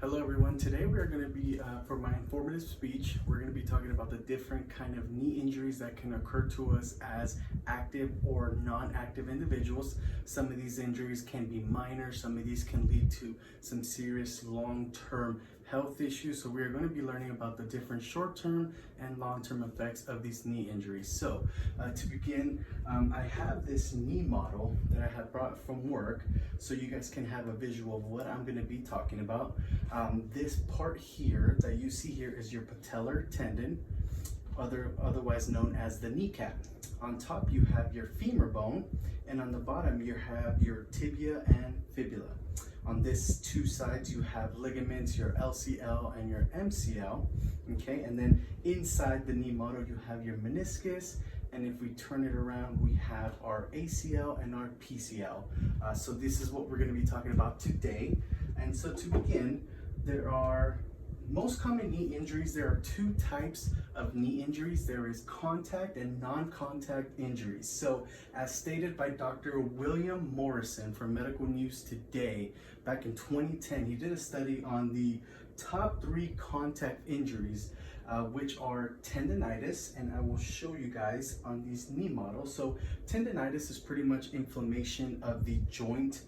Hello everyone, today we're going to be, for my informative speech, we're going to be talking about the different kind of knee injuries that can occur to us as active or non-active individuals. Some of these injuries can be minor, some of these can lead to some serious long-term health issues. So we're going to be learning about the different short-term and long-term effects of these knee injuries. So to begin, I have this knee model that I have brought from work so you guys can have a visual of what I'm going to be talking about. This part here that you see here is your patellar tendon, otherwise known as the kneecap. On top you have your femur bone, and on the bottom you have your tibia and fibula. On this two sides you have ligaments, your LCL and your MCL, okay? And then inside the knee model you have your meniscus, and if we turn it around we have our ACL and our PCL. So this is what we're going to be talking about today. And so to begin, there are most common knee injuries. There are two types of knee injuries. There is contact and non-contact injuries. So as stated by Dr. William Morrison from Medical News Today back in 2010, he did a study on the top 3 contact injuries, which are tendonitis, and I will show you guys on these knee models. So tendonitis is pretty much inflammation of the joint,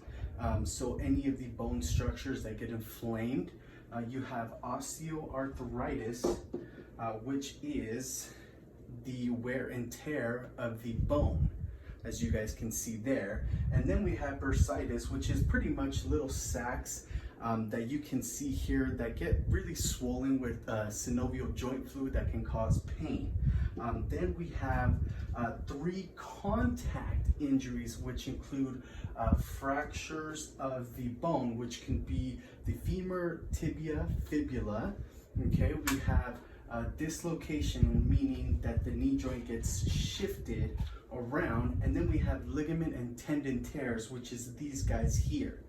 so any of the bone structures that get inflamed. You have osteoarthritis, which is the wear and tear of the bone, as you guys can see there. And then we have bursitis, which is pretty much little sacs that you can see here that get really swollen with synovial joint fluid that can cause pain. Then we have 3 contact injuries, which include fractures of the bone, which can be the femur, tibia, fibula. Okay, we have dislocation, meaning that the knee joint gets shifted around, and then we have ligament and tendon tears, which is these guys here.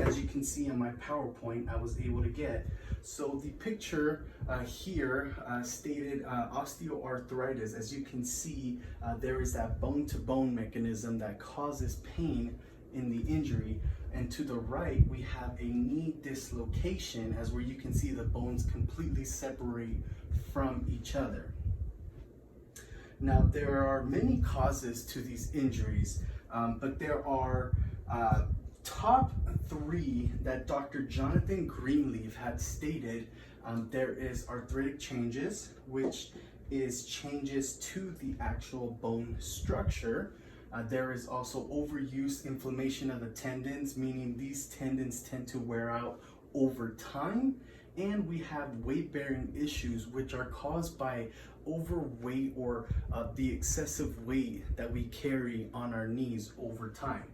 As you can see on my PowerPoint, I was able to get. So the picture here stated osteoarthritis. As you can see, there is that bone-to-bone mechanism that causes pain in the injury. And to the right, we have a knee dislocation, as where you can see the bones completely separate from each other. Now, there are many causes to these injuries, but there are top 3 that Dr. Jonathan Greenleaf had stated. There is arthritic changes, which is changes to the actual bone structure. There is also overuse inflammation of the tendons, meaning these tendons tend to wear out over time. And we have weight-bearing issues, which are caused by overweight or the excessive weight that we carry on our knees over time.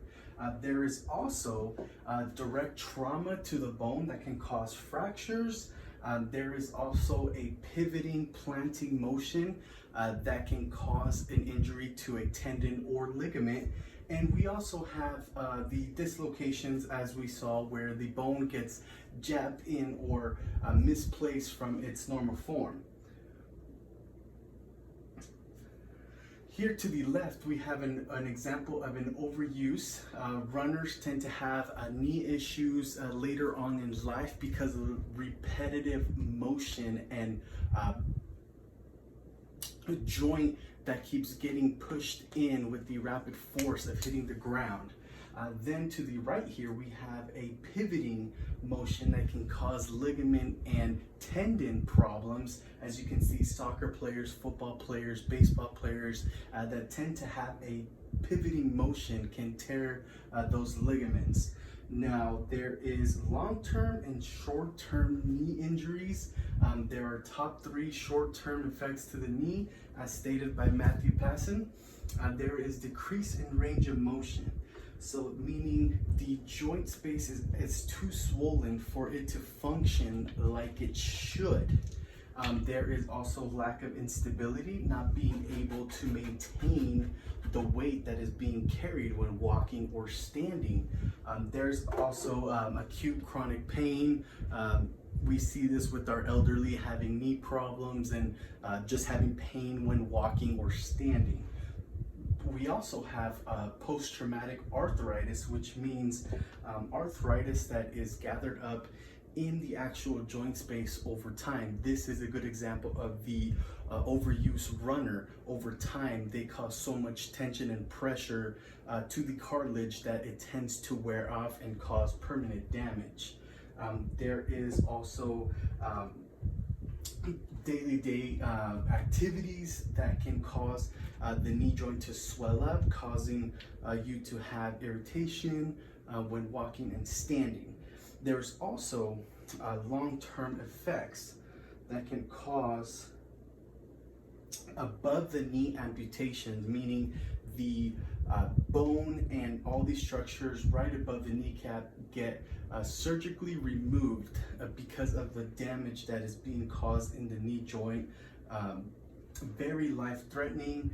There is also direct trauma to the bone that can cause fractures. There is also a pivoting, planting motion that can cause an injury to a tendon or ligament. And we also have the dislocations, as we saw, where the bone gets jabbed in or misplaced from its normal form. Here to the left, we have an example of an overuse. Runners tend to have knee issues later on in life because of the repetitive motion and a joint that keeps getting pushed in with the rapid force of hitting the ground. Then to the right here, we have a pivoting motion that can cause ligament and tendon problems. As you can see, soccer players, football players, baseball players that tend to have a pivoting motion can tear those ligaments. Now, there is long-term and short-term knee injuries. There are top 3 short-term effects to the knee, as stated by Matthew Passon. There is decrease in range of motion. So meaning the joint space is too swollen for it to function like it should. There is also lack of instability, not being able to maintain the weight that is being carried when walking or standing. There's also acute chronic pain. We see this with our elderly having knee problems and just having pain when walking or standing. We also have post-traumatic arthritis, which means arthritis that is gathered up in the actual joint space over time. This is a good example of the overuse runner. Over time, they cause so much tension and pressure to the cartilage that it tends to wear off and cause permanent damage. There is also daily activities that can cause the knee joint to swell up, causing you to have irritation when walking and standing. There's also long-term effects that can cause above the knee amputations, meaning the bone and all these structures right above the kneecap get surgically removed because of the damage that is being caused in the knee joint. Very life-threatening.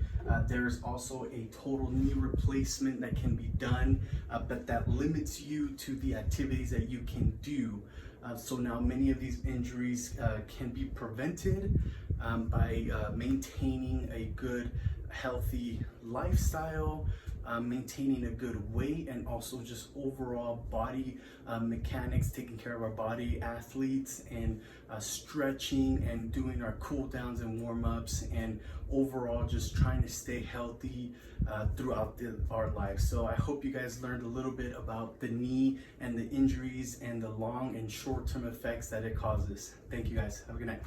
There's also a total knee replacement that can be done, but that limits you to the activities that you can do. So now many of these injuries can be prevented by maintaining a good, healthy lifestyle, maintaining a good weight, and also just overall body mechanics, taking care of our body, athletes, and stretching and doing our cool downs and warm-ups, and overall just trying to stay healthy throughout our lives. So I hope you guys learned a little bit about the knee and the injuries and the long and short-term effects that it causes. Thank you guys. Have a good night.